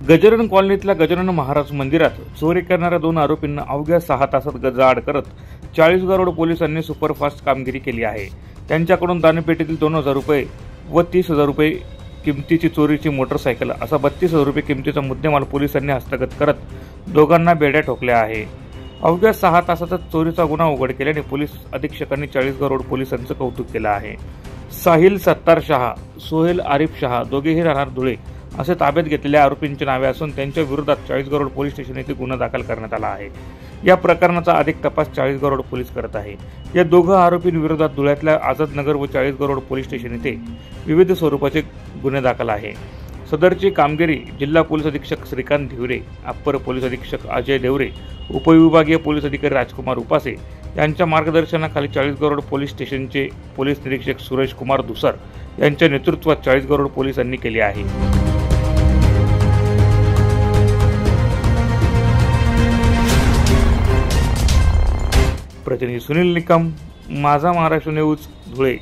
गजानन कॉलनीतल्या गजानन महाराज मंदिरात चोरी करणाऱ्या 2 आरोपींना अवघ्या 6 तासात गजाआड करत चाळीसगाव रोड पोलिसांनी सुपरफास्ट कामगिरी केली आहे। त्यांच्याकडून दानपेटीतील 2,000 रुपये व 30,000 रुपये किमतीची चोरीची मोटरसायकल असा 32,000 रुपये किमतीचा मुद्देमाल पोलिसांनी हस्तगत करत दोघांना बेड्या ठोकल्या आहे। अवघ्या 6 तासातच चोरीचा गुन्हा उघड केल्याने पोलीस अधीक्षकांनी चाळीसगाव रोड पोलिसांचं कौतुक केलं आहे। साहिल सत्तार शहा, सोहेल आरिफ शहा दोघेही राहणार धुळे असे ताब्यात घेतलेल्या आरोपींची नावे असून त्यांच्या विरोधात चाळीसगाव रोड पोलीस स्टेशन येथे गुन्हा दाखल करण्यात आला आहे। या प्रकरणाचा अधिक तपास चाळीसगाव रोड पोलीस करत आहे। या दोघा आरोपींविरोधात धुळ्यातल्या आझादनगर व चाळीसगाव रोड पोलीस स्टेशन येथे विविध स्वरूपाचे गुन्हे दाखल आहे। सदरची कामगिरी जिल्हा पोलीस अधीक्षक श्रीकांत धिवरे, अप्पर पोलीस अधीक्षक अजय देवरे, उपविभागीय पोलीस अधिकारी राजकुमार उपासे यांच्या मार्गदर्शनाखाली चाळीसगाव रोड पोलीस स्टेशनचे पोलीस निरीक्षक सुरेश कुमार दुसर यांच्या नेतृत्वात चाळीसगाव रोड पोलिसांनी केले आहे। प्रतिनिधी सुनील निकम, माझा महाराष्ट्र न्यूज, धुळे।